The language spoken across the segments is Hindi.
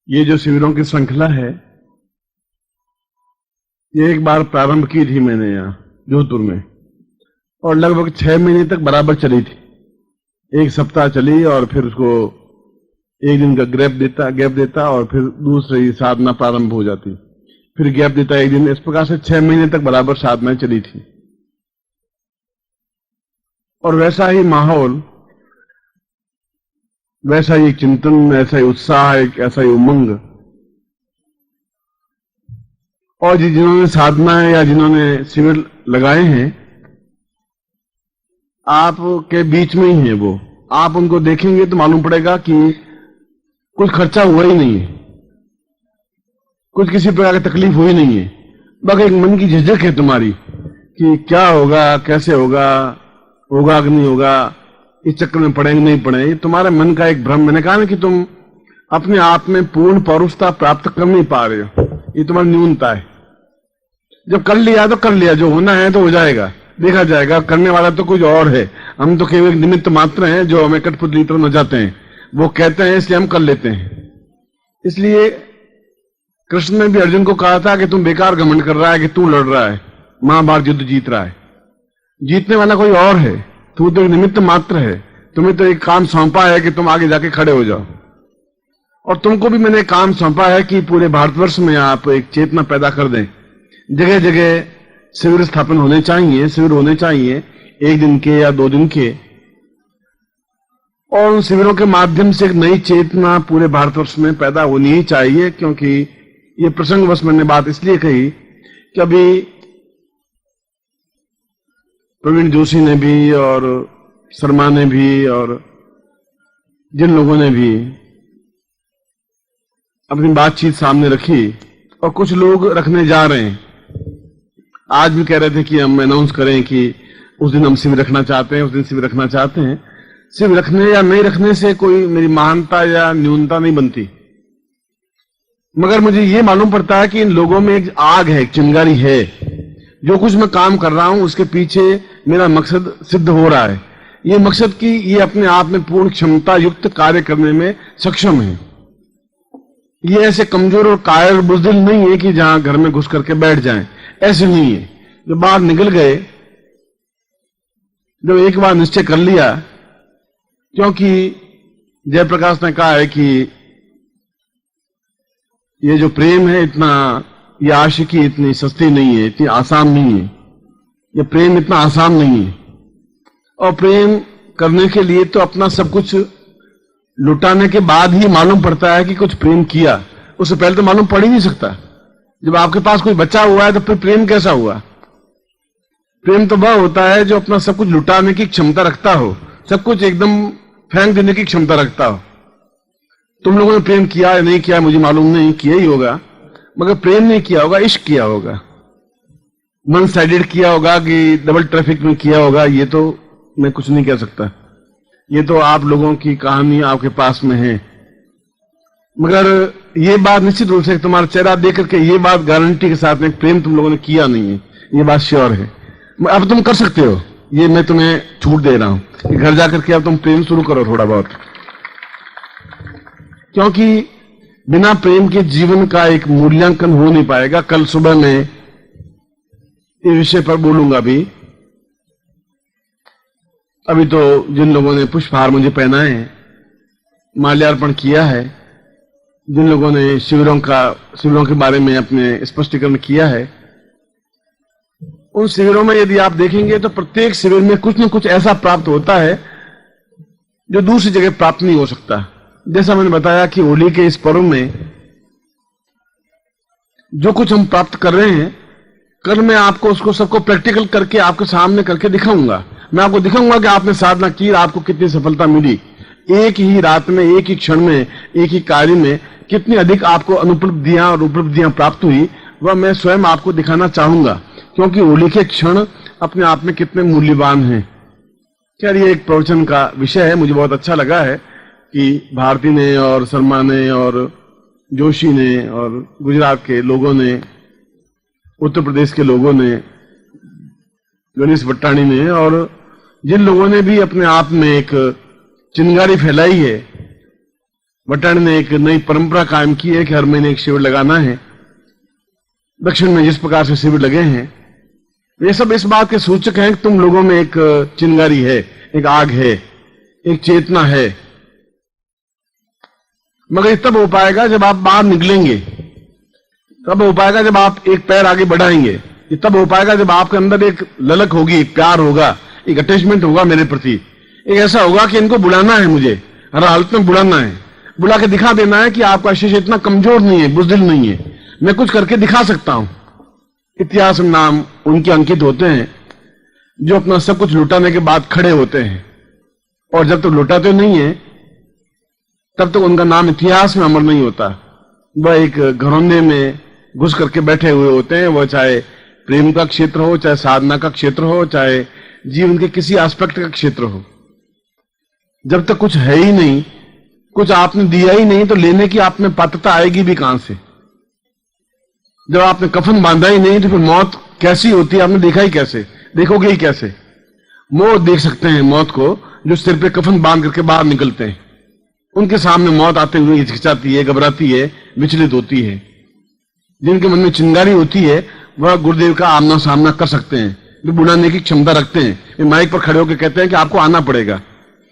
ये जो शिविरों की श्रृंखला है, ये एक बार प्रारंभ की थी मैंने यहाँ जोधपुर में, और लगभग 6 महीने तक बराबर चली थी। एक सप्ताह चली और फिर उसको एक दिन का गैप देता और फिर दूसरी साधना प्रारंभ हो जाती, फिर गैप देता एक दिन। इस प्रकार से 6 महीने तक बराबर साधना चली थी। और वैसा ही माहौल, वैसा ही चिंतन, ऐसा ही उत्साह, एक ऐसा ही उमंग। और जिन्होंने साधना या जिन्होंने शिविर लगाए हैं, आपके बीच में ही है वो। आप उनको देखेंगे तो मालूम पड़ेगा कि कुछ खर्चा हुआ ही नहीं है, कुछ किसी प्रकार की तकलीफ हुई नहीं है। बस एक मन की झिझक है तुम्हारी कि क्या होगा, कैसे होगा, होगा कि नहीं होगा, इस चक्कर में पड़ेंगे नहीं पड़े। ये तुम्हारे मन का एक भ्रम। मैंने कहा ना कि तुम अपने आप में पूर्ण पौरुषता प्राप्त कर नहीं पा रहे हो, ये तुम्हारी न्यूनता है। जब कर लिया तो कर लिया, जो होना है तो हो जाएगा, देखा जाएगा। करने वाला तो कुछ और है, हम तो केवल निमित्त मात्र हैं जो हमें कठपुतली तरह न जाते हैं। वो कहते हैं इसलिए हम कर लेते हैं। इसलिए कृष्ण ने भी अर्जुन को कहा था कि तुम बेकार घमंड कर रहा है कि तू लड़ रहा है, महाभारत युद्ध जीत रहा है। जीतने वाला कोई और है, तू तो एक निमित्त मात्र है। तुम्हें तो एक काम सौंपा है कि तुम आगे जाके खड़े हो जाओ। और तुमको भी मैंने काम सौंपा है कि पूरे भारतवर्ष में आप एक चेतना पैदा कर दें। जगह जगह शिविर स्थापन होने चाहिए, शिविर होने चाहिए, 1 दिन के या 2 दिन के। और उन शिविरों के माध्यम से एक नई चेतना पूरे भारतवर्ष में पैदा होनी ही चाहिए। क्योंकि ये प्रसंगवश मैंने बात इसलिए कही कि अभी प्रवीण जोशी ने भी और शर्मा ने भी और जिन लोगों ने भी अपनी बातचीत सामने रखी, और कुछ लोग रखने जा रहे हैं। आज भी कह रहे थे कि हम अनाउंस करें कि उस दिन हम शिविर रखना चाहते हैं, उस दिन शिविर रखना चाहते हैं। शिविर रखने या नहीं रखने से कोई मेरी महानता या न्यूनता नहीं बनती, मगर मुझे ये मालूम पड़ता है कि इन लोगों में एक आग है, एक चिंगारी है। जो कुछ मैं काम कर रहा हूं उसके पीछे मेरा मकसद सिद्ध हो रहा है। ये मकसद कि ये अपने आप में पूर्ण क्षमता युक्त कार्य करने में सक्षम है। ये ऐसे कमजोर और कायर बुज़दिल नहीं है कि जहां घर में घुस करके बैठ जाएं, ऐसे नहीं है। जो बाहर निकल गए, जब एक बार निश्चय कर लिया, क्योंकि जयप्रकाश ने कहा है कि ये जो प्रेम है इतना, ये आशिकी इतनी सस्ती नहीं है, इतनी आसान नहीं है। ये प्रेम इतना आसान नहीं है। और प्रेम करने के लिए तो अपना सब कुछ लुटाने के बाद ही मालूम पड़ता है कि कुछ प्रेम किया। उससे पहले तो मालूम पड़ ही नहीं सकता। जब आपके पास कोई बचा हुआ है तो फिर प्रेम कैसा हुआ? प्रेम तो वह होता है जो अपना सब कुछ लुटाने की क्षमता रखता हो, सब कुछ एकदम फेंक देने की क्षमता रखता हो। तुम लोगों ने प्रेम किया या नहीं किया मुझे मालूम नहीं, किया ही होगा, मगर प्रेम नहीं किया होगा, इश्क किया होगा। वन साइडेड किया होगा कि डबल ट्रैफिक में किया होगा, ये तो मैं कुछ नहीं कह सकता। ये तो आप लोगों की कहानी आपके पास में है। मगर ये बात निश्चित रूप से तुम्हारा चेहरा देख करके ये बात गारंटी के साथ में प्रेम तुम लोगों ने किया नहीं है, ये बात श्योर है। अब तुम कर सकते हो, ये मैं तुम्हें छूट दे रहा हूं कि घर जाकर के अब तुम प्रेम शुरू करो थोड़ा बहुत। क्योंकि बिना प्रेम के जीवन का एक मूल्यांकन हो नहीं पाएगा। कल सुबह मैं इस विषय पर बोलूंगा भी। अभी तो जिन लोगों ने पुष्पहार मुझे पहनाए हैं, माल्यार्पण किया है, जिन लोगों ने शिविरों के बारे में अपने स्पष्टीकरण किया है, उन शिविरों में यदि आप देखेंगे तो प्रत्येक शिविर में कुछ न कुछ ऐसा प्राप्त होता है जो दूसरी जगह प्राप्त नहीं हो सकता। जैसा मैंने बताया कि होली के इस पर्व में जो कुछ हम प्राप्त कर रहे हैं, कल मैं आपको उसको सबको प्रैक्टिकल करके आपके सामने करके दिखाऊंगा। मैं आपको दिखाऊंगा कि आपने साधना की, आपको कितनी सफलता मिली। एक ही रात में, एक ही क्षण में, एक ही कार्य में कितनी अधिक आपको अनुपलब्धियां और उपलब्धियां प्राप्त हुई, वह मैं स्वयं आपको दिखाना चाहूंगा। क्योंकि होली के क्षण अपने आप में कितने मूल्यवान हैं। खैर, ये एक प्रवचन का विषय है। मुझे बहुत अच्छा लगा है कि भारती ने और शर्मा ने और जोशी ने और गुजरात के लोगों ने, उत्तर प्रदेश के लोगों ने, गणेश भट्टाणी ने, और जिन लोगों ने भी अपने आप में एक चिंगारी फैलाई है, वटाणी ने एक नई परंपरा कायम की है कि हर महीने एक शिविर लगाना है। दक्षिण में जिस प्रकार से शिविर लगे हैं, ये सब इस बात के सूचक हैं कि तुम लोगों में एक चिंगारी है, एक आग है, एक चेतना है। मगर ये तब हो पाएगा जब आप बाहर निकलेंगे, तब हो पाएगा जब आप एक पैर आगे बढ़ाएंगे, ये तब हो पाएगा जब आपके अंदर एक ललक होगी, प्यार होगा, एक अटैचमेंट होगा मेरे प्रति। एक ऐसा होगा कि इनको बुलाना है, मुझे हर हालत में बुलाना है, बुला के दिखा देना है कि आपका शिष्य इतना कमजोर नहीं है, बुज़दिल नहीं है, मैं कुछ करके दिखा सकता हूं। इतिहास में नाम उनके अंकित होते हैं जो अपना सब कुछ लुटाने के बाद खड़े होते हैं, और जब तक लुटाते नहीं है तब तक उनका नाम इतिहास में अमर नहीं होता। वह एक घरौंदे में घुस करके बैठे हुए होते हैं, वह चाहे प्रेम का क्षेत्र हो, चाहे साधना का क्षेत्र हो, चाहे जीवन के किसी एस्पेक्ट का क्षेत्र हो। जब तक कुछ है ही नहीं, कुछ आपने दिया ही नहीं, तो लेने की आप में पात्रता आएगी भी कहां से? जब आपने कफन बांधा ही नहीं तो फिर मौत कैसी होती है आपने देखा ही कैसे, देखोगे ही कैसे? मौत देख सकते हैं मौत को जो सिर पे कफन बांध करके बाहर निकलते हैं, उनके सामने मौत आते हुए हिचकिचाती है, घबराती है, विचलित होती है। जिनके मन में चिंगारी होती है वह गुरुदेव का आमना सामना कर सकते हैं, वे बुलाने की क्षमता रखते हैं। वे माइक पर खड़े होकर कहते हैं कि आपको आना पड़ेगा।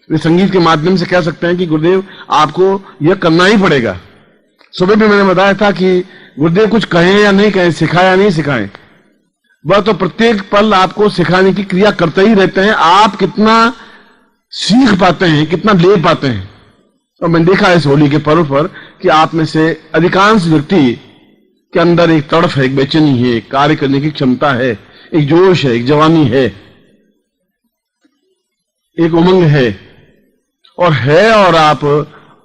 वे संगीत के माध्यम से कह सकते हैं कि गुरुदेव आपको यह करना ही पड़ेगा। सुबह भी मैंने बताया था कि गुरुदेव कुछ कहें या नहीं कहें, सिखाएं या नहीं सिखाएं, वह तो प्रत्येक पल आपको सिखाने की क्रिया करते ही रहते हैं। आप कितना सीख पाते हैं, कितना ले पाते हैं। और मैंने देखा इस होली के पर्व पर कि आप में से अधिकांश व्यक्ति के अंदर एक तड़प है, एक बेचैनी है, एक कार्य करने की क्षमता है, एक जोश है, एक जवानी है, एक उमंग है, और आप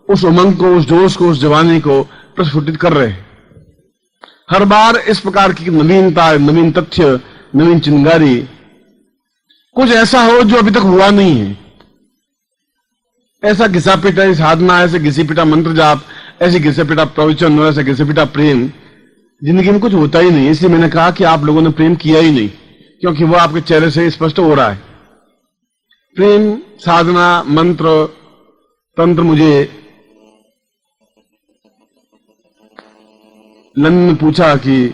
उस उमंग को, उस जोश को, उस जवानी को प्रस्फुटित कर रहे हैं। हर बार इस प्रकार की नवीनता, नवीन तथ्य, नवीन चिंगारी, कुछ ऐसा हो जो अभी तक हुआ नहीं है। ऐसा घिसा पिटा साधना, ऐसे घिसी पिटा मंत्र जाप, ऐसे घिसा पिटा प्रवचन और ऐसे घिसा पिटा प्रेम जिंदगी में कुछ होता ही नहीं। इसलिए मैंने कहा कि आप लोगों ने प्रेम किया ही नहीं, क्योंकि वो आपके चेहरे से स्पष्ट हो रहा है। प्रेम, साधना, मंत्र, तंत्र मुझे लंदन में पूछा कि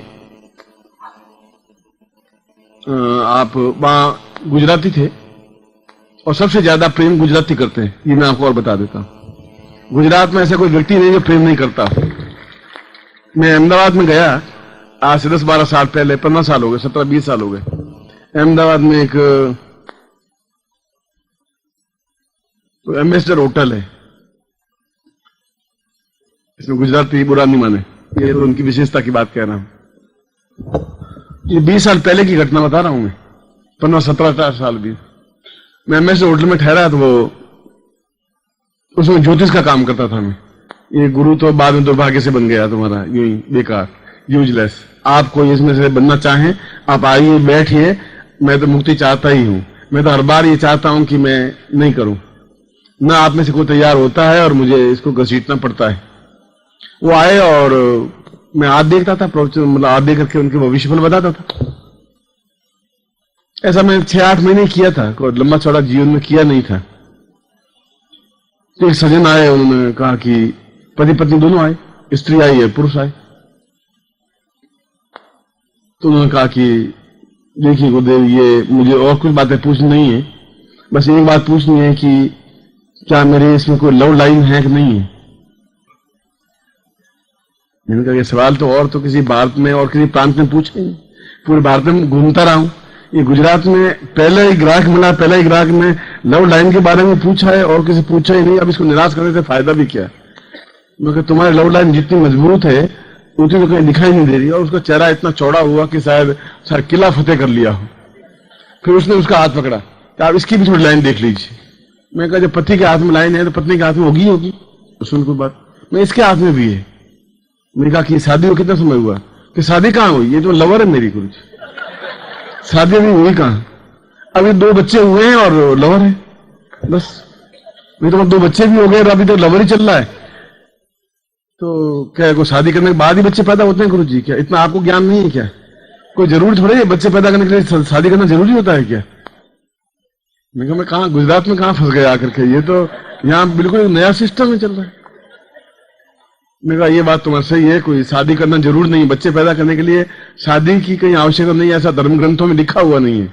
आप वहां गुजराती थे और सबसे ज्यादा प्रेम गुजराती करते हैं, ये मैं आपको और बता देता हूं। गुजरात में ऐसा कोई व्यक्ति नहीं जो प्रेम नहीं करता। मैं अहमदाबाद में गया आज से 10-12 साल पहले, 15 साल हो गए, 17-20 साल हो गए। अहमदाबाद में एक तो एम्बेसडर होटल है, इसमें गुजराती बुरा नहीं माने, ये तो उनकी विशेषता की बात कह रहा हूं। ये 20 साल पहले की घटना बता रहा हूं मैं, 15-17 साल भी। मैं एम्बेसडर होटल में ठहरा तो वो उसमें ज्योतिष का काम करता था मैं। ये गुरु तो बाद में दुर्भाग्य से बन गया तुम्हारा, यूं ही बेकार, यूजलेस। आप कोई इसमें से बनना चाहें आप आइए, बैठिए, मैं तो मुक्ति चाहता ही हूं। मैं तो हर बार ये चाहता हूं कि मैं नहीं करूं, ना आप में से कोई तैयार होता है और मुझे इसको घसीटना पड़ता है। वो आए और मैं हाथ देखता था, मतलब हाथ देख करके उनके भविष्यफल बताता था। ऐसा मैं 6-8 महीने किया था, कोई लंबा चौड़ा जीवन में किया नहीं था। तो एक सज्जन आए, उन्होंने कहा कि पति पत्नी दोनों आए, स्त्री आई है, पुरुष आए। तो उन्होंने कहा कि देखिए गुरुदेव, ये मुझे और कुछ बातें पूछनी नहीं है, बस एक बात पूछनी है कि क्या मेरे इसमें कोई लव लाइन है कि नहीं है। मैंने कहा ये सवाल तो और तो किसी भारत में और किसी प्रांत में पूछे नहीं, पूरे भारत में घूमता रहा हूं, ये गुजरात में पहला ही ग्राहक मिला, पहला ही ग्राहक में लव लाइन के बारे में पूछा है और किसी पूछा ही नहीं। अब इसको निराश करने से फायदा भी क्या? मैं कहा तुम्हारी लव लाइन जितनी मजबूत है उतनी तो कहीं दिखाई नहीं दे रही। और उसका चेहरा इतना चौड़ा हुआ कि शायद किला फतेह कर लिया हो। फिर उसने उसका हाथ पकड़ा कि आप इसकी भी थोड़ी लाइन देख लीजिए। मैं कहा जब पति के हाथ में लाइन है तो पत्नी के हाथ में होगी। सुन कोई बात, मैं इसके हाथ में भी है। मैंने कहा कि शादी को कितना समय हुआ? कि शादी कहाँ हुई, ये तो लवर है मेरी, कुछ शादी अभी हुई कहाँ, अभी 2 बच्चे हुए हैं और लवर है बस। अभी तो 2 बच्चे भी हो गए और अभी तो लवर ही चल रहा है। तो क्या कोई शादी करने के बाद ही बच्चे पैदा होते हैं गुरु जी? क्या इतना आपको ज्ञान नहीं है क्या? कोई जरूरी थोड़ी है बच्चे पैदा करने के लिए शादी करना जरूरी होता है क्या? मैं कहा मैं कहाँ गुजरात में कहाँ फंस गया आकर के, ये तो यहाँ बिल्कुल नया सिस्टम में चल रहा है। मैंने कहा ये बात तुम्हारी सही है, कोई शादी करना जरूर नहीं, बच्चे पैदा करने के लिए शादी की कहीं आवश्यकता नहीं है, ऐसा धर्म ग्रंथों में लिखा हुआ नहीं है।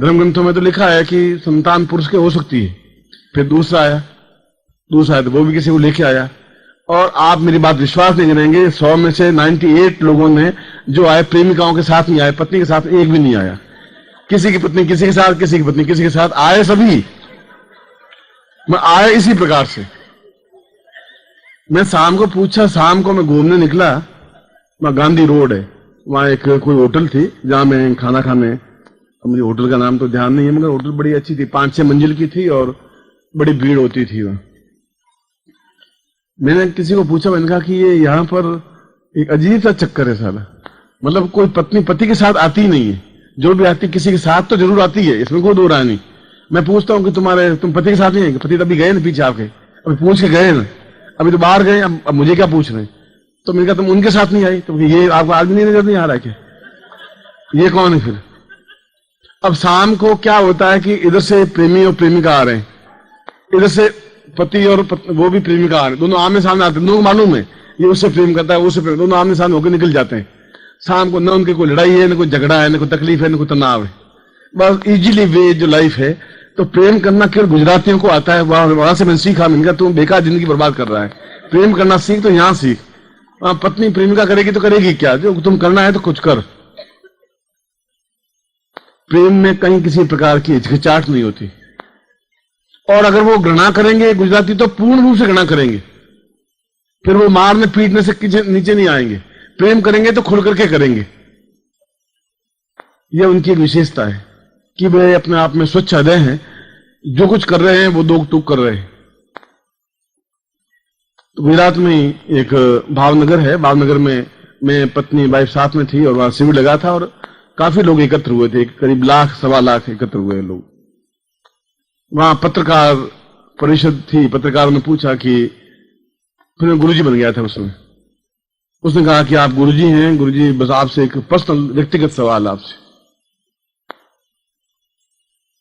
धर्म ग्रंथों में तो लिखा है कि संतान पुरुष के हो सकती है। फिर दूसरा आया तो वो भी किसी को लेके आया, और आप मेरी बात विश्वास नहीं करेंगे, 100 में से 98 लोगों ने जो आए प्रेमिकाओं के साथ नहीं आए, पत्नी के साथ एक भी नहीं आया। किसी की पत्नी किसी के साथ, किसी की पत्नी किसी के साथ, आए सभी। मैं आया इसी प्रकार से। मैं शाम को पूछा, शाम को मैं घूमने निकला, वहां गांधी रोड है, वहां एक कोई होटल थी जहां मैं खाना खाने, मुझे होटल का नाम तो ध्यान नहीं है, मगर होटल बड़ी अच्छी थी, 5-6 मंजिल की थी और बड़ी भीड़ होती थी वहां। मैंने किसी को पूछा, मैंने कहा कि ये यहाँ पर एक अजीब सा चक्कर है साला, मतलब कोई पत्नी पति के साथ आती ही नहीं है, जो भी आती किसी के साथ तो जरूर आती है, इसमें कोई दो राय नहीं। मैं पूछता हूँ कि तुम पति के साथ नहीं है? पति तो अभी गए ना पीछे आपके, अभी पूछ के गए ना, अभी तो बाहर गए, अब मुझे क्या पूछ रहे हैं? तो मैंने कहा तुम उनके साथ नहीं आई, तो ये आपको आदमी नहीं नजर नहीं आ रहा क्या? ये कौन है फिर? अब शाम को क्या होता है कि इधर से प्रेमी और प्रेमिका आ रहे हैं, इधर से पति और वो भी प्रेमिका आ रहे हैं, दोनों आमने सामने आते हैं, दोनों को मालूम है ये उससे प्रेम करता है, उससे प्रेम, दोनों आमने सामने होकर निकल जाते हैं। शाम को न उनकी कोई लड़ाई है, न कोई झगड़ा है, न कोई तकलीफ है, न कोई तनाव है, बस इजीली वे जो लाइफ है। तो प्रेम करना केवल गुजरातियों को आता है, वहां से मैंने सीखा। मैंने कहा तुम बेकार जिंदगी बर्बाद कर रहा है, प्रेम करना सीख तो यहां सीख। पत्नी प्रेमिका करेगी तो करेगी क्या, जो तुम करना है तो कुछ कर। प्रेम में कहीं किसी प्रकार की हिचकिचाहट नहीं होती, और अगर वो घृणा करेंगे गुजराती तो पूर्ण रूप से घृणा करेंगे, फिर वो मारने पीटने से नीचे नहीं आएंगे। प्रेम करेंगे तो खुल करके करेंगे। यह उनकी एक विशेषता है कि वे अपने आप में स्वच्छ हृदय हैं, जो कुछ कर रहे हैं वो दो टूक कर रहे हैं। तो गुजरात में एक भावनगर है, भावनगर में मैं पत्नी वाइफ साथ में थी, और वहां शिविर लगा था और काफी लोग एकत्र हुए थे, करीब 1.25 लाख एकत्र हुए लोग। वहां पत्रकार परिषद थी, पत्रकारों ने पूछा कि, फिर मैं गुरुजी बन गया था उसमें। उसने कहा कि आप गुरुजी हैं, गुरुजी बस आपसे एक पर्सनल व्यक्तिगत सवाल आपसे।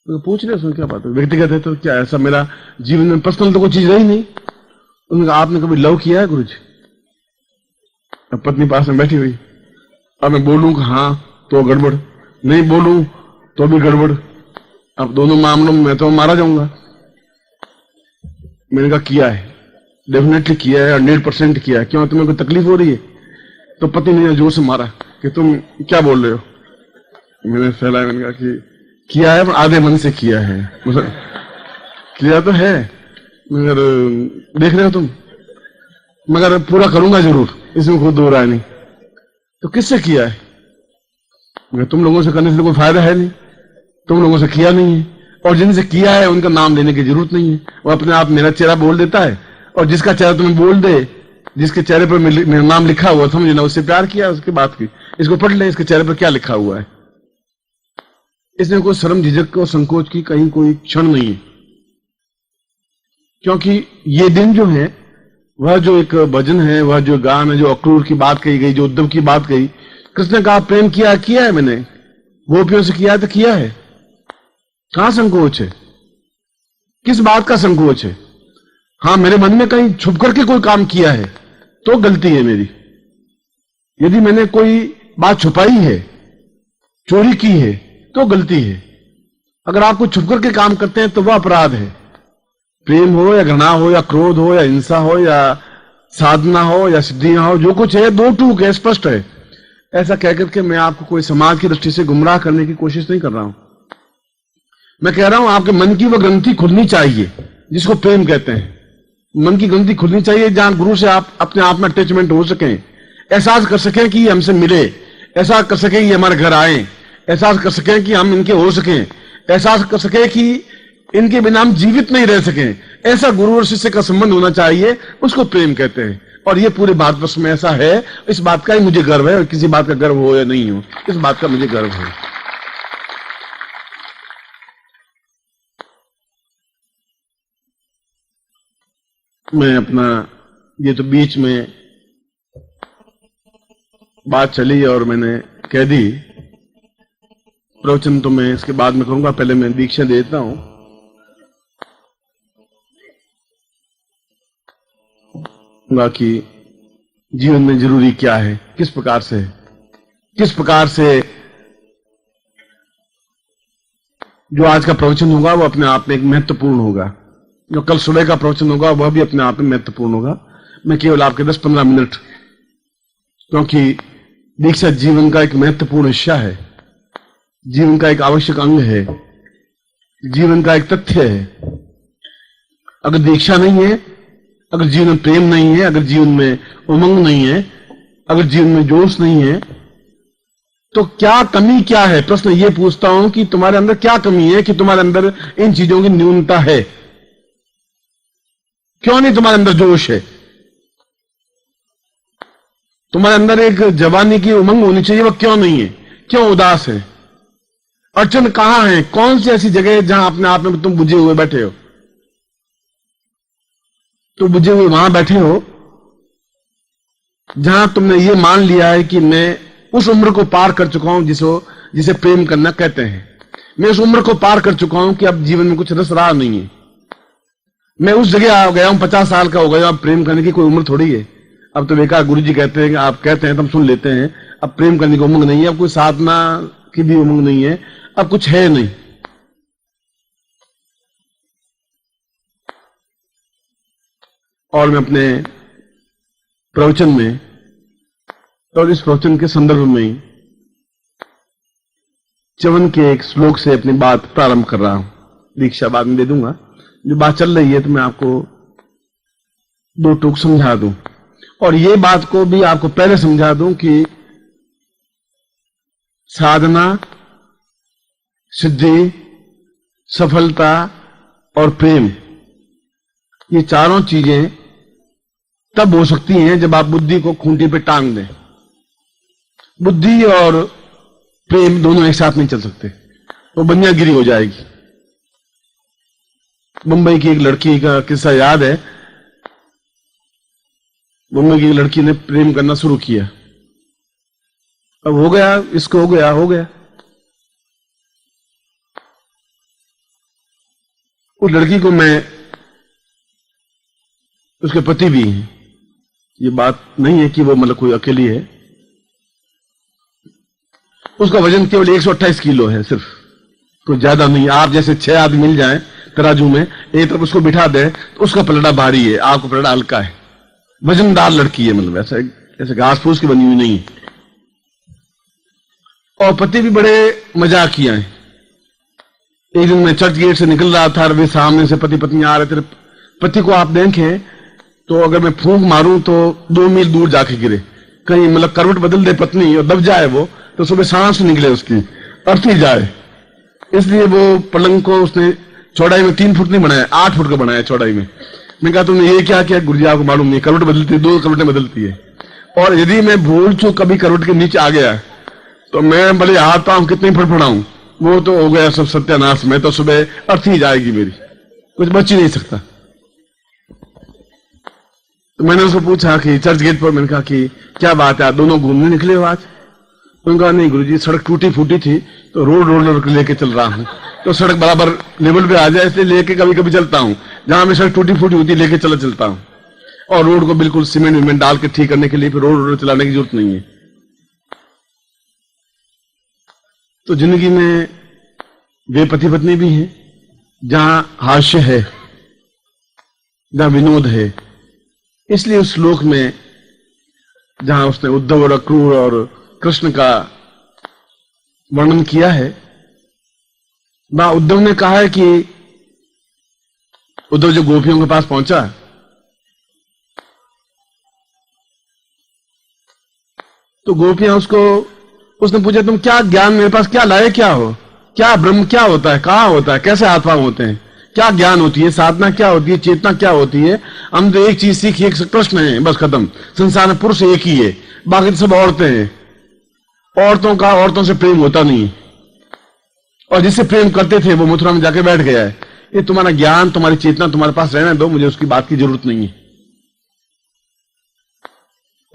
तो पूछ रहे उसमें क्या बात है, व्यक्तिगत है तो क्या, ऐसा मेरा जीवन में पर्सनल तो कोई चीज रही नहीं। उन्होंने कहा आपने कभी लव किया है गुरुजी? अब पत्नी पास में बैठी हुई, अब मैं बोलूं कि हाँ तो गड़बड़, नहीं बोलूं तो भी गड़बड़, अब दोनों मामलों में मैं तो मारा जाऊंगा। मैंने कहा किया है, डेफिनेटली किया है, 100% किया है। क्यों, तुम्हें कोई तकलीफ हो रही है? तो पति ने जोर से मारा कि तुम क्या बोल रहे हो? मैंने फैलाया, मैंने कहा कि किया है, पर आधे मन से किया है, मतलब किया तो है मगर देख रहे हो तुम, मगर पूरा करूंगा जरूर, इसमें कोई दो राय नहीं। तो किससे किया है? मगर तुम लोगों से करने से कोई फायदा है नहीं, तुम लोगों से किया नहीं है, और जिनसे किया है उनका नाम लेने की जरूरत नहीं है। वो अपने आप मेरा चेहरा बोल देता है, और जिसका चेहरा तुम्हें बोल दे, जिसके चेहरे पर मेरा नाम लिखा हुआ, समझना उससे प्यार किया, उसकी बात की। इसको पढ़ ले, इसके चेहरे पर क्या लिखा हुआ है। इसमें कोई शर्म झिझक और संकोच की कहीं कोई क्षण नहीं है, क्योंकि ये दिन जो है, वह जो एक भजन है, वह जो गान है, जो अक्रूर की बात कही गई, जो उद्धव की बात कही, कृष्ण का प्रेम किया है मैंने, गोपियों से किया है तो किया है। कहां संकोच है, किस बात का संकोच है? हाँ, मेरे मन में कहीं छुप करके कोई काम किया है तो गलती है मेरी। यदि मैंने कोई बात छुपाई है, चोरी की है, तो गलती है। अगर आप कुछ छुप करके काम करते हैं तो वह अपराध है। प्रेम हो या घृणा हो या क्रोध हो या हिंसा हो या साधना हो या सिद्धियां हो, जो कुछ है दो टूक है, स्पष्ट है। ऐसा कहकर के मैं आपको कोई समाज की दृष्टि से गुमराह करने की कोशिश नहीं कर रहा हूं। मैं कह रहा हूं आपके मन की वह ग्रंथि खुलनी चाहिए जिसको प्रेम कहते हैं। मन की ग्रंथि खुलनी चाहिए जहां गुरु से आप अपने आप में अटैचमेंट हो सकें, एहसास कर सकें कि ये हमसे मिले, एहसास कर सकें कि हमारे घर आए, एहसास कर सकें कि हम इनके हो सकें, एहसास कर सकें कि इनके बिना हम जीवित नहीं रह सकें। ऐसा गुरु और शिष्य का संबंध होना चाहिए, उसको प्रेम कहते हैं। और ये पूरे भारतवर्ष में ऐसा है। इस बात का ही मुझे गर्व है, और किसी बात का गर्व हो या नहीं हो, इस बात का मुझे गर्व है। मैं अपना, ये तो बीच में बात चली और मैंने कह दी, प्रवचन तो मैं इसके बाद में करूंगा, पहले मैं दीक्षा देता हूं। बाकी जीवन में जरूरी क्या है, किस प्रकार से जो आज का प्रवचन होगा वो अपने आप में एक महत्वपूर्ण होगा, जो कल सुबह का प्रवचन होगा वह भी अपने आप में महत्वपूर्ण होगा। मैं केवल आपके 10-15 मिनट, क्योंकि दीक्षा जीवन का एक महत्वपूर्ण हिस्सा है, जीवन का एक आवश्यक अंग है, जीवन का एक तथ्य है। अगर दीक्षा नहीं है, अगर जीवन में प्रेम नहीं है, अगर जीवन में उमंग नहीं है, अगर जीवन में जोश नहीं है, तो क्या कमी क्या है? प्रश्न ये पूछता हूं कि तुम्हारे अंदर क्या कमी है कि तुम्हारे अंदर इन चीजों की न्यूनता है? क्यों नहीं तुम्हारे अंदर जोश है? तुम्हारे अंदर एक जवानी की उमंग होनी चाहिए, वह क्यों नहीं है? क्यों उदास है? अड़चन कहां है? कौन सी ऐसी जगह है जहां अपने आप में तुम बुझे हुए बैठे हो? तो बुझे हुए वहां बैठे हो जहां तुमने ये मान लिया है कि मैं उस उम्र को पार कर चुका हूं जिसे प्रेम करना कहते हैं। मैं उस उम्र को पार कर चुका हूं कि अब जीवन में कुछ रस रहा नहीं है। मैं उस जगह आ गया हूं, 50 साल का हो गया, अब प्रेम करने की कोई उम्र थोड़ी है। अब तो बेकार गुरु जी कहते हैं कि आप कहते हैं तो हम सुन लेते हैं, अब प्रेम करने की उमंग नहीं है, अब कोई साधना की भी उमंग नहीं है, अब कुछ है नहीं। और मैं अपने प्रवचन में और इस प्रवचन के संदर्भ में च्यवन के एक श्लोक से अपनी बात प्रारंभ कर रहा हूं। दीक्षा बाद में दे दूंगा। जो बात चल रही है तो मैं आपको दो टूक समझा दूं, और ये बात को भी आपको पहले समझा दूं कि साधना, सिद्धि, सफलता और प्रेम, ये चारों चीजें तब हो सकती हैं जब आप बुद्धि को खूंटी पे टांग दें। बुद्धि और प्रेम दोनों एक साथ नहीं चल सकते, वो बनियागिरी हो जाएगी। मुंबई की एक लड़की का किस्सा याद है। मुंबई की एक लड़की ने प्रेम करना शुरू किया, अब हो गया, इसको हो गया। उस लड़की को मैं, उसके पति भी हैं, ये बात नहीं है कि वो मतलब कोई अकेली है। उसका वजन केवल 128 किलो है, सिर्फ, कोई ज्यादा नहीं। आप जैसे 6 आदमी मिल जाएं तराजू में, एक तरफ उसको बिठा दे तो उसका पलड़ा भारी है, आपका पलड़ा हल्का है। वजनदार लड़की है, मतलब ऐसे घास फूस की बनी हुई नहीं है। और पति भी बड़े मजाकिया हैं। एक दिन मैं चर्च गेट से निकल रहा था, वे सामने से पति पत्नी आ रहे थे। पति को आप देखें तो अगर मैं फूंक मारूं तो 2 मील दूर जाके गिरे, कहीं मतलब करवट बदल दे पत्नी और दब जाए वो, तो सुबह सांस निकले उसकी, अर्थी जाए। इसलिए वो पलंग को उसने चौड़ाई में 3 फुट नहीं बनाया, 8 फुट का बनाया चौड़ाई में। मैं कहा तुमने ये क्या किया? गुरुजी आपको मालूम नहीं, करवट बदलती है, 2 करवटें बदलती है। और यदि मैं भूल चूक कभी करवट के नीचे आ गया तो मैं भले हाथ पांव कितनी फड़फड़ाऊं, वो तो हो गया सब सत्यानाश। में तो सुबह अर्थी जाएगी मेरी, कुछ बच ही नहीं सकता। तो मैंने उसको पूछा कि चर्च गेट पर, मैंने कहा कि क्या बात है, आप दोनों घूमने निकले हो आज? उन्होंने कहा नहीं गुरुजी, सड़क टूटी फूटी थी तो रोड रोलर लेके चल रहा हूं, तो सड़क बराबर लेवल पे आ जाए इसलिए लेके कभी कभी चलता हूं। जहां में सड़क टूटी फूटी होती लेके चलता हूं, और रोड को बिल्कुल सीमेंट विमेंट डाल के ठीक करने के लिए फिर रोड रोलर चलाने की जरूरत नहीं है। तो जिंदगी में वे पति पत्नी भी हैं जहां हास्य है, जहां विनोद है। इसलिए उस श्लोक में जहां उसने उद्धव और अक्रूर और कृष्ण का वर्णन किया है, वहां उद्धव ने कहा है कि उद्धव जो गोपियों के पास पहुंचा तो गोपियां उसने पूछा तुम क्या ज्ञान मेरे पास क्या लाए, क्या हो, क्या ब्रह्म क्या होता है, कहां होता है, कैसे हाथ पांव होते हैं, क्या ज्ञान होती है, साधना क्या होती है, चेतना क्या होती है? हम तो एक चीज सीखी, एक कृष्ण है, बस खत्म। संसार में पुरुष एक ही है, बाकी तो सब औरतें हैं। औरतों से प्रेम होता नहीं, और जिससे प्रेम करते थे वो मथुरा में जाके बैठ गया है। ये तुम्हारा ज्ञान, तुम्हारी चेतना तुम्हारे पास रहने दो, मुझे उसकी बात की जरूरत नहीं है।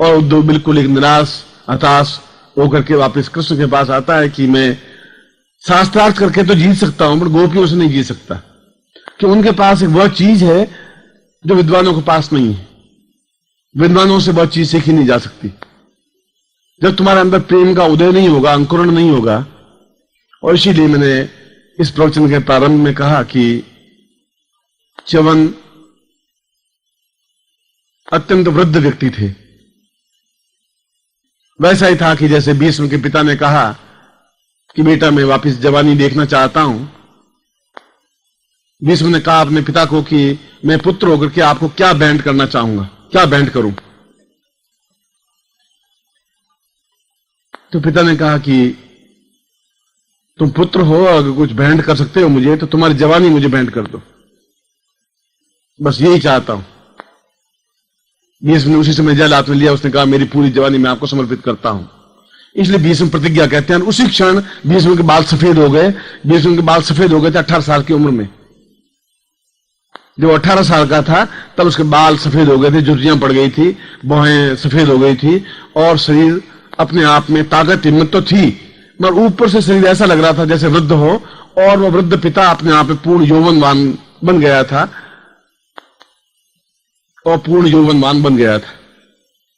और उद्धव बिल्कुल एक निराश हताश होकर के वापस कृष्ण के पास आता है कि मैं शास्त्रार्थ करके तो जीत सकता हूं, पर गोपियों से नहीं जीत सकता, कि उनके पास एक वह चीज है जो विद्वानों के पास नहीं है। विद्वानों से बहुत चीज सीखी नहीं जा सकती। जब तुम्हारे अंदर प्रेम का उदय नहीं होगा, अंकुरण नहीं होगा। और इसीलिए मैंने इस प्रवचन के प्रारंभ में कहा कि च्यवन अत्यंत वृद्ध व्यक्ति थे। वैसा ही था कि जैसे भीष्म के पिता ने कहा कि बेटा मैं वापस जवानी देखना चाहता हूं। भीष्म ने कहा अपने पिता को कि मैं पुत्र होकर के आपको क्या बैंड करना चाहूंगा, क्या बैंड करूं। तो पिता ने कहा कि तुम पुत्र हो, अगर कुछ बैंड कर सकते हो मुझे तो तुम्हारी जवानी मुझे बैंड कर दो, बस यही चाहता हूं। भीष्म ने उसी समय जल हाथ में लिया, उसने कहा मेरी पूरी जवानी मैं आपको समर्पित करता हूं। इसलिए भीष्म प्रतिज्ञा कहते हैं। उसी क्षण भीष्म के बाल सफेद हो गए। भीष्म के बाल सफेद हो गए थे 18 साल की उम्र में। जब 18 साल का था तब उसके बाल सफेद हो गए थे, झुर्रियां पड़ गई थी, भौहें सफेद हो गई थी और शरीर अपने आप में ताकत हिम्मत तो थी, मगर ऊपर से शरीर ऐसा लग रहा था जैसे वृद्ध हो। और वह वृद्ध पिता अपने आप में पूर्ण यौवनवान बन गया था और पूर्ण यौवनवान बन गया था,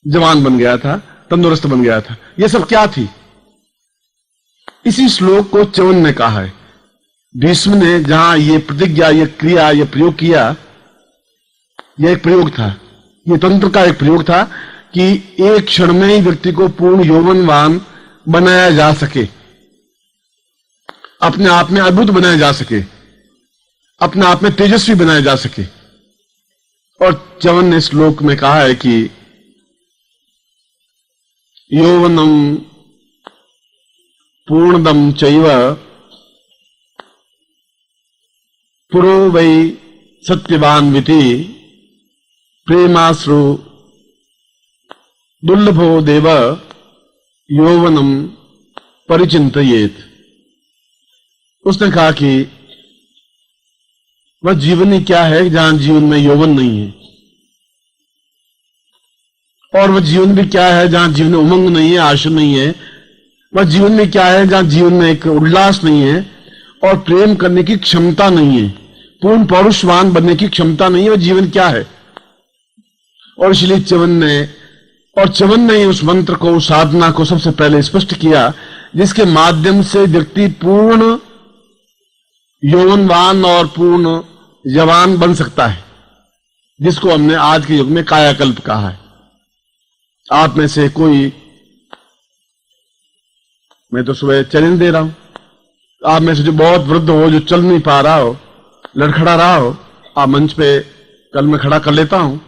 जवान बन गया था, तंदुरुस्त बन गया था। यह सब क्या थी? इसी श्लोक को च्यवन ने कहा है। भीष्म ने जहां ये प्रतिज्ञा, ये क्रिया, ये प्रयोग किया, यह एक प्रयोग था, यह तंत्र का एक प्रयोग था कि एक क्षण में ही व्यक्ति को पूर्ण यौवनवान बनाया जा सके, अपने आप में अद्भुत बनाया जा सके, अपने आप में तेजस्वी बनाया जा सके। और च्यवन ने श्लोक में कहा है कि यौवनम पूर्णदम चैव पुरो वै सत्यवान्विति प्रेमाश्रु दुर्लभो देव यौवनम परिचिंतयेत। उसने कहा कि वह जीवन ही क्या है जहां जीवन में यौवन नहीं है, और वह जीवन भी क्या है जहां जीवन में उमंग नहीं है, आशा नहीं है। वह जीवन में क्या है जहां जीवन में एक उल्लास नहीं है और प्रेम करने की क्षमता नहीं है, पूर्ण पौरुषवान बनने की क्षमता नहीं है। वह जीवन क्या है? और इसलिए च्यवन ने उस मंत्र को, उस साधना को सबसे पहले स्पष्ट किया जिसके माध्यम से व्यक्ति पूर्ण यौवनवान और पूर्ण जवान बन सकता है, जिसको हमने आज के युग में कायाकल्प कहा है। आप में से कोई, मैं तो सुबह चैलेंज दे रहा हूं, आप में से जो बहुत वृद्ध हो, जो चल नहीं पा रहा हो, लड़खड़ा रहा हो, आप मंच पे कल मैं खड़ा कर लेता हूं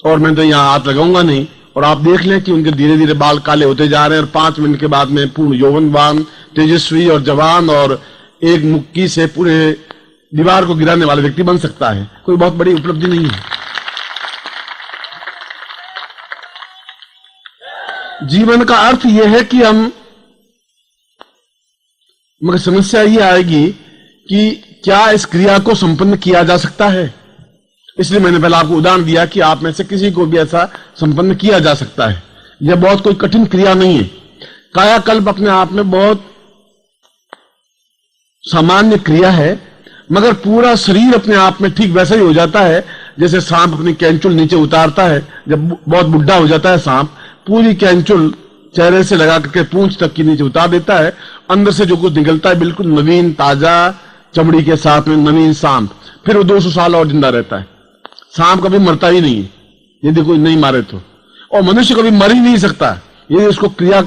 और मैं तो यहां हाथ लगाऊंगा नहीं, और आप देख लें कि उनके धीरे धीरे बाल काले होते जा रहे हैं और 5 मिनट के बाद में पूर्ण यौवनवान, तेजस्वी और जवान और एक मुक्की से पूरे दीवार को गिराने वाला व्यक्ति बन सकता है। कोई बहुत बड़ी उपलब्धि नहीं है। जीवन का अर्थ यह है कि मगर समस्या ये आएगी कि क्या इस क्रिया को संपन्न किया जा सकता है। इसलिए मैंने पहले आपको उदाहरण दिया कि आप में से किसी को भी ऐसा संपन्न किया जा सकता है। यह बहुत कोई कठिन क्रिया नहीं है। कायाकल्प अपने आप में बहुत सामान्य क्रिया है, मगर पूरा शरीर अपने आप में ठीक वैसा ही हो जाता है जैसे सांप अपनी कैंचुल नीचे उतारता है। जब बहुत बुढ़ा हो जाता है सांप, पूरी कैंचुल चेहरे से लगा करके पूंछ तक की नीचे उतार देता है। अंदर से जो कुछ निकलता है बिल्कुल नवीन, ताजा चमड़ी के साथ में नवीन सांप। फिर वो 200 साल और जिंदा रहता है। सांप कभी मरता ही नहीं है यदि कोई नहीं मारे तो, और मनुष्य कभी मर ही नहीं सकता यदि उसको क्रिया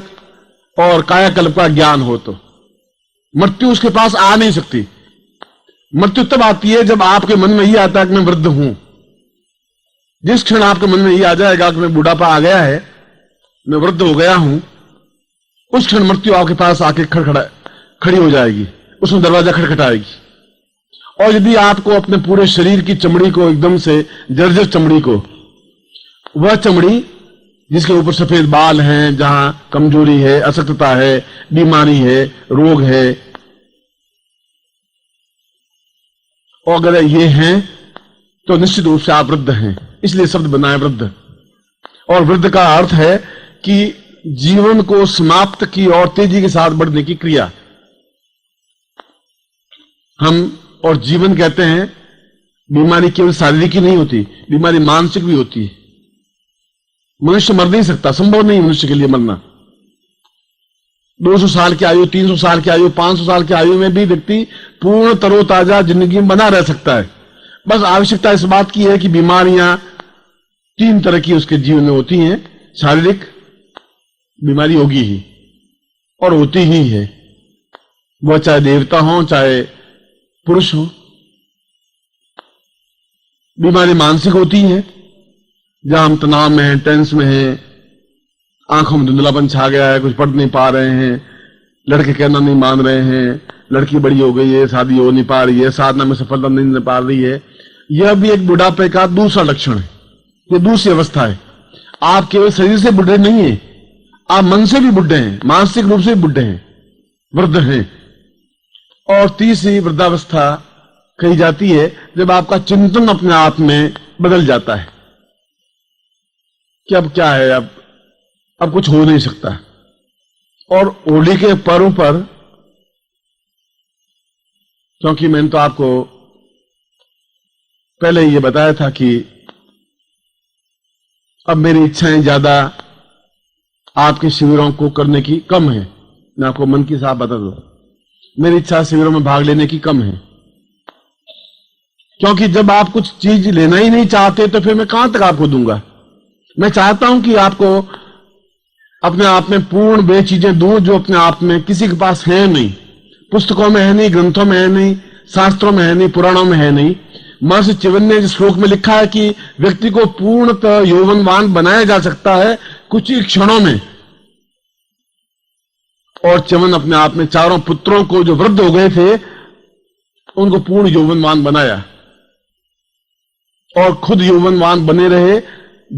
और कायाकल्प का ज्ञान हो तो। मृत्यु उसके पास आ नहीं सकती। मृत्यु तब आती है जब आपके मन में ये आता है कि मैं वृद्ध हूं। जिस क्षण आपके मन में ये आ जाएगा कि मैं बुढ़ापा आ गया है, मैं वृद्ध हो गया हूं, उस क्षण मृत्यु आपके पास आके खड़ी हो जाएगी, उसमें दरवाजा खटखटाएगी। और यदि आपको अपने पूरे शरीर की चमड़ी को एकदम से जर्जर चमड़ी को, वह चमड़ी जिसके ऊपर सफेद बाल हैं, जहां कमजोरी है, अशक्तता है, बीमारी है, रोग है, और अगर ये हैं तो निश्चित रूप से आप वृद्ध हैं। इसलिए शब्द बना है वृद्ध। और वृद्ध का अर्थ है कि जीवन को समाप्त की और तेजी के साथ बढ़ने की क्रिया। हम और जीवन कहते हैं बीमारी केवल शारीरिक ही नहीं होती, बीमारी मानसिक भी होती है। मनुष्य मर नहीं सकता, संभव नहीं मनुष्य के लिए मरना। 200 साल की आयु, 300 साल की आयु, 500 साल की आयु में भी व्यक्ति पूर्ण तरोताजा जिंदगी में बना रह सकता है। बस आवश्यकता इस बात की है कि बीमारियां 3 तरह की उसके जीवन में होती हैं। शारीरिक बीमारी होगी ही और होती ही है, वह चाहे देवता हो चाहे पुरुष हो। बीमारी मानसिक होती है, जहां हम तनाव में हैं, टेंस में हैं, आंखों में धुंधलापन छा गया है, कुछ पढ़ नहीं पा रहे हैं, लड़के कहना नहीं मान रहे हैं, लड़की बड़ी हो गई है, शादी हो नहीं पा रही है, साधना में सफलता नहीं मिल पा रही है। यह भी एक बुढ़ापे का दूसरा लक्षण है, यह दूसरी अवस्था है। आप केवल शरीर से बुढ़े नहीं है, आप मन से भी बुढ़े हैं, मानसिक रूप से भी बुढ़े हैं, वृद्ध हैं। और तीसरी वृद्धावस्था कही जाती है जब आपका चिंतन अपने आप में बदल जाता है कि अब क्या है, अब कुछ हो नहीं सकता। और होली के पर्व पर, क्योंकि मैंने तो आपको पहले ये बताया था कि अब मेरी इच्छाएं ज्यादा आपके शिविरों को करने की कम है। मैं आपको मन की साफ बता दूं, मेरी इच्छा शिविरों में भाग लेने की कम है, क्योंकि जब आप कुछ चीज लेना ही नहीं चाहते तो फिर मैं कहां तक आपको दूंगा। मैं चाहता हूं कि आपको अपने आप में पूर्ण वे चीजें दूं जो अपने आप में किसी के पास है नहीं, पुस्तकों में है नहीं, ग्रंथों में है नहीं, शास्त्रों में है नहीं, पुराणों में है नहीं। महर्षि च्यवन ने इस श्लोक में लिखा है कि व्यक्ति को पूर्णतः यौवनवान बनाया जा सकता है कुछ ही क्षणों में। और च्यवन अपने आप में 4 पुत्रों को जो वृद्ध हो गए थे उनको पूर्ण यौवनवान बनाया और खुद यौवनवान बने रहे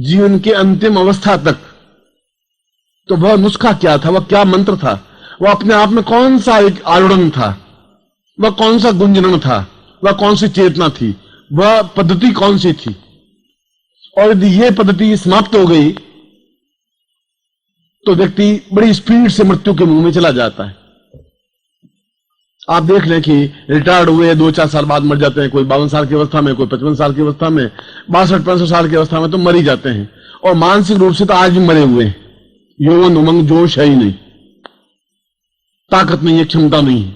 जीवन के अंतिम अवस्था तक। तो वह नुस्खा क्या था, वह क्या मंत्र था, वह अपने आप में कौन सा एक आलोड़न था, वह कौन सा गुंजन था, वह कौन सी चेतना थी, वह पद्धति कौन सी थी। और यदि यह पद्धति समाप्त हो गई तो व्यक्ति बड़ी स्पीड से मृत्यु के मुंह में चला जाता है। आप देख लें कि रिटायर्ड हुए 2-4 साल बाद मर जाते हैं, कोई 52 साल की अवस्था में, कोई 55 साल की अवस्था में, 62-65 साल की अवस्था में तो मर ही जाते हैं। और मानसिक रूप से तो आज भी मरे हुए हैं, यौवन उमंग जोश है ही नहीं, ताकत नहीं है, क्षमता नहीं है।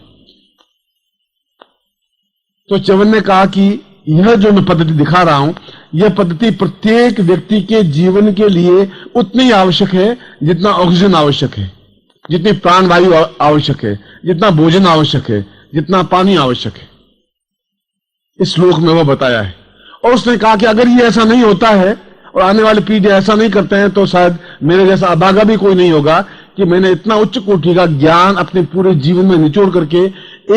तो च्यवन ने कहा कि यह जो मैं पद्धति दिखा रहा हूं, यह पद्धति प्रत्येक व्यक्ति के जीवन के लिए उतनी ही आवश्यक है जितना ऑक्सीजन आवश्यक है, जितनी प्राणवायु आवश्यक है, जितना भोजन आवश्यक है, जितना पानी आवश्यक है। इस श्लोक में वह बताया है। और उसने कहा कि अगर ये ऐसा नहीं होता है और आने वाली पीढ़ी ऐसा नहीं करते हैं तो शायद मेरे जैसा अभागा भी कोई नहीं होगा कि मैंने इतना उच्च कोटि का ज्ञान अपने पूरे जीवन में निचोड़ करके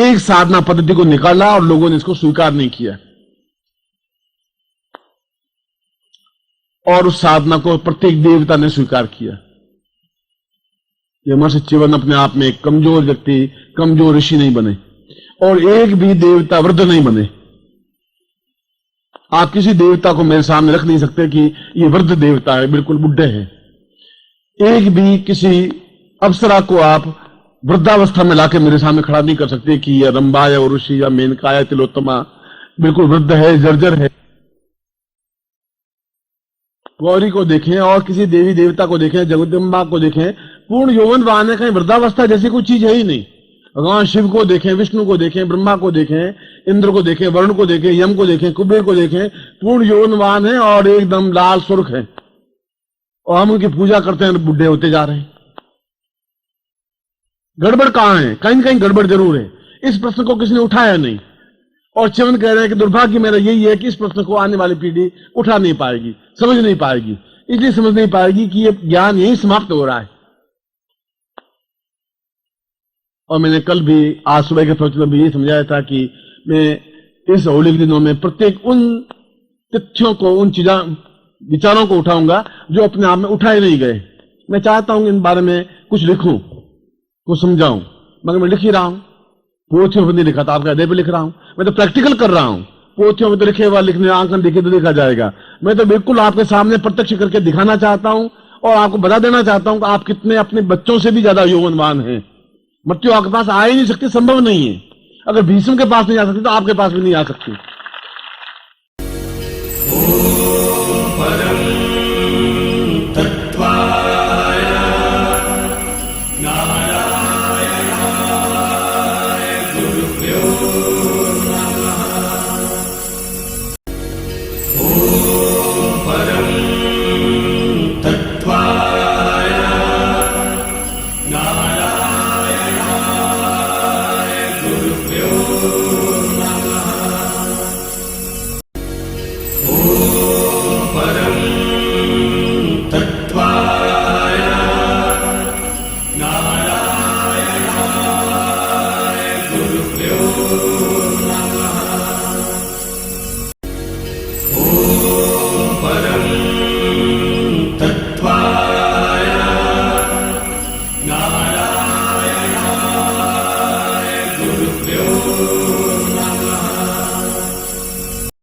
एक साधना पद्धति को निकाला और लोगों ने इसको स्वीकार नहीं किया। और उस साधना को प्रत्येक देवता ने स्वीकार किया। यह महर्षि च्यवन अपने आप में एक कमजोर व्यक्ति, कमजोर ऋषि नहीं बने और एक भी देवता वृद्ध नहीं बने। आप किसी देवता को मेरे सामने रख नहीं सकते कि ये वृद्ध देवता है, बिल्कुल बुढ़े हैं। एक भी किसी अप्सरा को आप वृद्धावस्था में लाके मेरे सामने खड़ा नहीं कर सकते कि यह रंभा या उर्वशी या मेनका या तिलोत्तमा बिल्कुल वृद्ध है, जर्जर है। गौरी को देखें और किसी देवी देवता को देखें, जगदम्बा को देखें, पूर्ण यौवनवान है, कहीं वृद्धावस्था जैसी कोई चीज है ही नहीं। भगवान शिव को देखें, विष्णु को देखें, ब्रह्मा को देखें, इंद्र को देखें, वरुण को देखें, यम को देखें, कुबेर को देखें, पूर्ण यौवनवान है और एकदम लाल सुर्ख है। और हम उनकी पूजा करते हैं, बुढ़े होते जा रहे हैं। गड़बड़ कहां है? कहीं कहीं गड़बड़ जरूर है। इस प्रश्न को किसी ने उठाया नहीं। और च्यवन कह रहे हैं कि दुर्भाग्य मेरा यही है कि इस प्रश्न को आने वाली पीढ़ी उठा नहीं पाएगी, समझ नहीं पाएगी। इसलिए समझ नहीं पाएगी कि ये ज्ञान यही समाप्त हो रहा है। और मैंने कल भी, आज सुबह के प्रवचन में भी यही समझाया था कि मैं इस होली के दिनों में प्रत्येक उन तथ्यों को, उन विचारों को उठाऊंगा जो अपने आप में उठाए नहीं गए। मैं चाहता हूं इन बारे में कुछ लिखूं, कुछ समझाऊं, मगर मैं लिख ही रहा हूं। पोथियों पर नहीं लिखा था, आपके हृदय पर लिख रहा हूं। मैं तो प्रैक्टिकल कर रहा हूं। पोथियों में तो लिखे हुआ, लिखने आंकन दिखे तो देखा जाएगा। मैं तो बिल्कुल आपके सामने प्रत्यक्ष करके दिखाना चाहता हूं और आपको बता देना चाहता हूं कि आप कितने अपने बच्चों से भी ज्यादा यौवनवान हैं। मृत्यु आपके पास आ ही नहीं सकती, संभव नहीं है। अगर भीष्म के पास नहीं आ सकती तो आपके पास भी नहीं आ सकती।